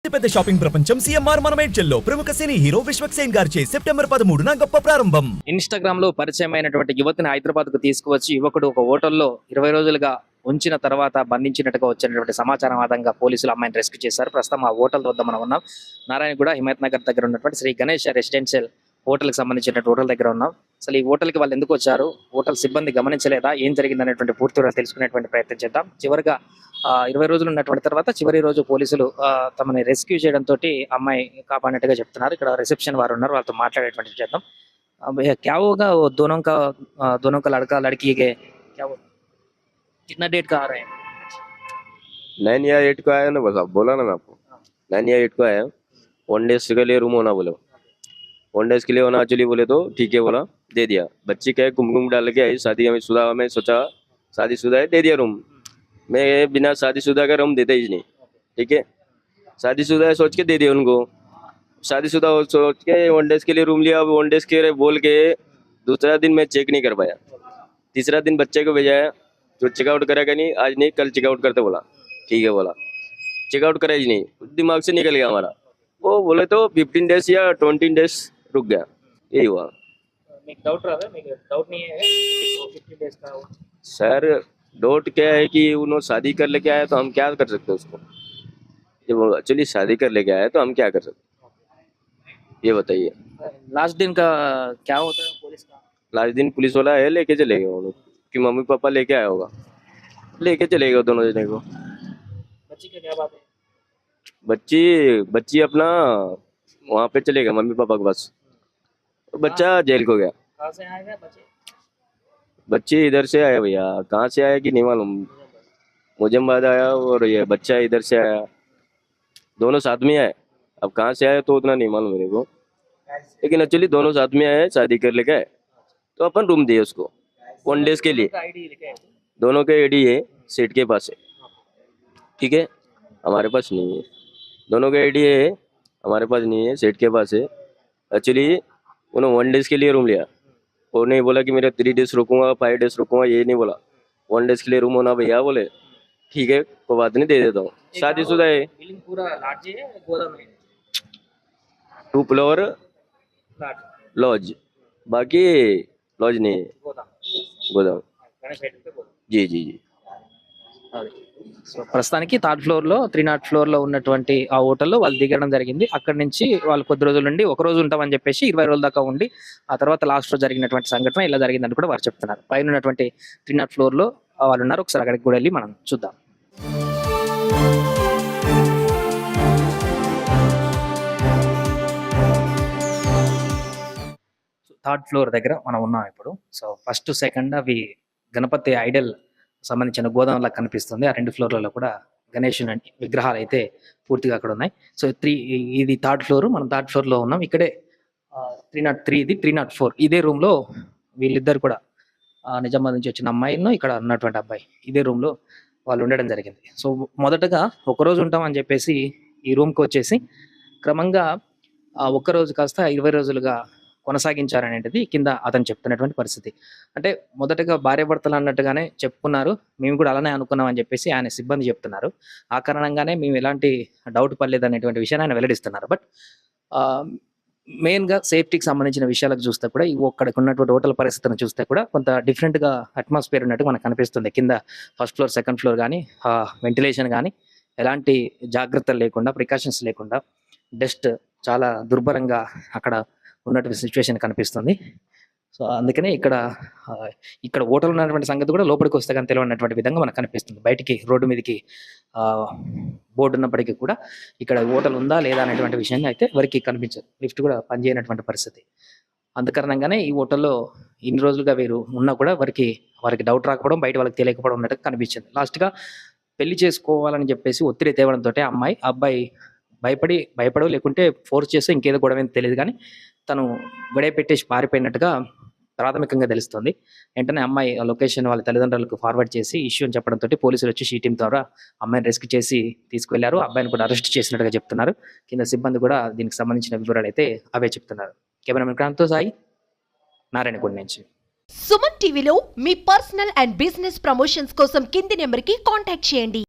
పెద్ద షాపింగ్ ప్రపంచం సిఎంఆర్ మనమేడ్చల్లో ప్రముఖ సినీ హీరో విశ్వక్ సేన్ గారిచే సెప్టెంబర్ 13న గొప్ప ప్రారంభం. ఇన్‌స్టాగ్రామ్ లో పరిచయమైనటువంటి యువతిని హైదరాబాద్ కు తీసుకువచ్చి యువకుడు ఒక హోటల్లో 20 రోజులుగా ఉంచిన తర్వాత బంధించినట్టుగా వచ్చినటువంటి సమాచారం ఆధారంగా పోలీసులు అమ్మాయిని రెస్క్యూ చేశారు. ప్రస్తుతం ఆ హోటల్ వద్ద మనం ఉన్నాం. నారాయణగూడ హిమాయత్ నగర్ దగ్గర ఉన్నటువంటి శ్రీ గణేష్ రెసిడెన్షియల్ హోటల్ కి సంబంధించిన హోటల్ దగ్గర ఉన్నాం. అసలు ఈ హోటల్ కి వాళ్ళు ఎందుకు వచ్చారు, హోటల్ సిబ్బంది గమనించలేదా, ఏం జరిగింది అనేటువంటి పూర్తి వివరాలు తెలుసుకునేటువంటి ప్రయత్నం చేద్దాం. చివరిగా 20 రోజులు ఉన్నటువంటి తర్వాత చివరి రోజు పోలీసులు తమని రెస్క్యూ చేయడంతో అమ్మాయి కాపాడినట్టుగా చెప్తున్నారు. ఇక్కడ రిసెప్షన్ వారు ఉన్నారు, వాళ్ళతో మాట్లాడేటువంటి చేద్దాం. भैया क्या होगा वो दोनों का लड़का लड़की के क्या वो कितना डेट का आ रहे हैं? 9 या 8 को आया ना, बस आप बोला ना मैं आपको 9 या 8 को आया. 1 डेज के लिए रूम होना बोले, 1 डेज के लिए होना एक्चुअली बोले तो ठीक है बोला, दे दिया. बच्ची क्या है कुमकुम डाल के आई, शादी में शुदा में सोचा शादीशुदा है, दे दिया रूम. मैं बिना शादीशुदा का रूम देता ही नहीं, ठीक है. शादीशुदा है सोच के दे दिया उनको. शादीशुदा सोच के 1 डेज के लिए रूम लिया. अब 1 डेज के बोल के दूसरा दिन मैं चेक नहीं कर पाया. तीसरा दिन बच्चे को भेजा, जो चेकआउट करेगा नहीं, आज नहीं कल चेकआउट करते बोला. ठीक है बोला, चेकआउट करा ही नहीं, दिमाग से निकल गया हमारा. वो बोले तो 15 डेज या 20 डेज रुक गया, यही हुआ. डाउट नहीं है 15 डेज का सर डाउट क्या है कि उन्होंने शादी कर लेके आया तो हम क्या कर सकते हैं उसको. जब एक्चुअली शादी कर लेके आया तो हम क्या कर सकते, ये बताइए. लास्ट दिन का क्या होता है पुलिस का? लास्ट दिन पुलिस वाला है, लेके चले गए वो लोग कि मम्मी पापा लेके आया होगा, लेके चले गए दोनों जने को. बच्ची का क्या बात है? बच्ची अपना वहाँ पे चले गए मम्मी पापा के पास. बच्चा जेल को गया. कहाँ से आए हैं बच्चे? बच्ची इधर से आया भैया, कहाँ से आया कि नहीं मालूम. मुजम्बाद आया और ये बच्चा इधर से आया, दोनों साथ में आए. अब कहाँ से आया तो उतना नहीं मालूम मेरे को, लेकिन एक्चुअली दोनों साथ में आए, शादी कर लेके आए. तो अपन रूम दिए उसको 1 डेज के लिए. दोनों के आईडी है, सेठ के पास है, ठीक है, हमारे पास नहीं है. दोनों के आईडी है, हमारे पास नहीं है, सेठ के पास है. एक्चुअली उन्होंने 1 डेज के लिए रूम लिया और नहीं बोला कि मेरा 3 डेज रुकूंगा 5 डेज रुकूंगा, ये नहीं बोला. 1 डेज के लिए रूम होना भैया, बोले ठीक है कोई बात नहीं, दे देता हूँ. शादीशुदा है, बिल्डिंग पूरा लार्ज है गोदाम है? 2 फ्लोर लॉज, बाकी लॉज नहीं है, गोदाम. जी जी जी. సో ప్రస్తుతానికి థర్డ్ ఫ్లోర్ లో 300 ఫ్లోర్ లో ఉన్నటువంటి ఆ హోటల్లో వాళ్ళు దిగడం జరిగింది. అక్కడి నుంచి వాళ్ళు కొద్ది రోజులు ఉండి ఒక రోజు ఉంటామని చెప్పేసి 20 రోజుల దాకా ఉండి ఆ తర్వాత లాస్ట్ రోజు జరిగినటువంటి సంఘటన ఇలా జరిగిందని కూడా వారు చెప్తున్నారు. పైన ఉన్నటువంటి 300 ఫ్లోర్ లో వాళ్ళు ఉన్నారు. ఒకసారి అక్కడికి కూడా వెళ్ళి మనం చూద్దాం. థర్డ్ ఫ్లోర్ దగ్గర మనం ఉన్నాం ఇప్పుడు. సో ఫస్ట్ సెకండ్ అవి గణపతి ఐడల్ సంబంధించిన గోదాంలా కనిపిస్తుంది. ఆ 2 ఫ్లోర్లలో కూడా గణేష్ విగ్రహాలు అయితే పూర్తిగా అక్కడ ఉన్నాయి. సో ఇది థర్డ్ ఫ్లోర్, మనం థర్డ్ ఫ్లోర్ లో ఉన్నాం. ఇక్కడే 303, ఇది 304. ఇదే రూమ్ లో వీళ్ళిద్దరు కూడా నిజామాబాద్ నుంచి వచ్చిన అమ్మాయిను ఇక్కడ ఉన్నటువంటి అబ్బాయి ఇదే రూమ్ లో వాళ్ళు ఉండడం జరిగింది. సో మొదటగా ఒక రోజు ఉంటామని చెప్పేసి ఈ రూమ్ కి వచ్చేసి క్రమంగా ఒక్క రోజు కాస్త 20 రోజులుగా కొనసాగించారనేది కింద అతను చెప్తున్నటువంటి పరిస్థితి. అంటే మొదటగా భార్యాభర్తలు అన్నట్టుగానే చెప్పుకున్నారు, మేము కూడా అలానే అనుకున్నాం అని చెప్పేసి ఆయన సిబ్బంది చెప్తున్నారు. ఆ కారణంగానే మేము ఎలాంటి డౌట్ పడలేదు అనేటువంటి విషయాన్ని ఆయన వెల్లడిస్తున్నారు. బట్ మెయిన్ గా సేఫ్టీకి సంబంధించిన విషయాలకు చూస్తే కూడా అక్కడికి ఉన్నటువంటి హోటల్ పరిస్థితిని చూస్తే కూడా కొంత డిఫరెంట్ గా అట్మాస్ఫియర్ ఉన్నట్టు మనకు కనిపిస్తుంది. కింద ఫస్ట్ ఫ్లోర్ సెకండ్ ఫ్లోర్ కానీ వెంటిలేషన్ కానీ ఎలాంటి జాగ్రత్తలు లేకుండా, ప్రికాషన్స్ లేకుండా, డస్ట్ చాలా దుర్భరంగా అక్కడ ఉన్నటువంటి సిచ్యువేషన్ కనిపిస్తుంది. సో అందుకనే ఇక్కడ హోటల్ ఉన్నటువంటి సంగతి కూడా లోపలికి వస్తే కానీ తెలియనటువంటి విధంగా మనకు కనిపిస్తుంది. బయటికి రోడ్డు మీదకి బోర్డు ఉన్నప్పటికీ కూడా ఇక్కడ హోటల్ ఉందా లేదా అనేటువంటి విషయాన్ని అయితే ఎవరికి కనిపించదు. లిఫ్ట్ కూడా పనిచేయనటువంటి పరిస్థితి. అందుకారణంగానే ఈ హోటల్లో ఇన్ని రోజులుగా వీరు ఉన్నా కూడా వారికి డౌట్ రాకపోవడం, బయట వాళ్ళకి తెలియకపోవడం ఉన్నట్టు కనిపించింది. లాస్ట్గా పెళ్లి చేసుకోవాలని చెప్పేసి ఒత్తిడి తేవడంతో అబ్బాయి భయపడో లేకుంటే ఫోర్స్ చేస్తే ఇంకేదో గొడవ తెలియదు కానీ తను గొడవ పెట్టేసి పారిపోయినట్టుగా ప్రాథమికంగా తెలుస్తుంది. వెంటనే అమ్మాయి లొకేషన్ వాళ్ళ తల్లిదండ్రులకు ఫార్వర్డ్ చేసి ఇష్యూ అని చెప్పడంతో పోలీసులు వచ్చి టీం ద్వారా అమ్మాయిని రెస్క్యూ చేసి తీసుకువెళ్లారు. అబ్బాయిని కూడా అరెస్ట్ చేసినట్టుగా చెప్తున్నారు. కింద సిబ్బంది కూడా దీనికి సంబంధించిన వివరాలు అయితే అవే చెప్తున్నారు. కెమెరామెన్ క్రాంతితో సాయి, నారాయణగూడ నుంచి. సుమన్ టీవీలో మీ పర్సనల్ అండ్ బిజినెస్ ప్రమోషన్స్ కోసం కింది నెంబర్కి కాంటాక్ట్ చేయండి.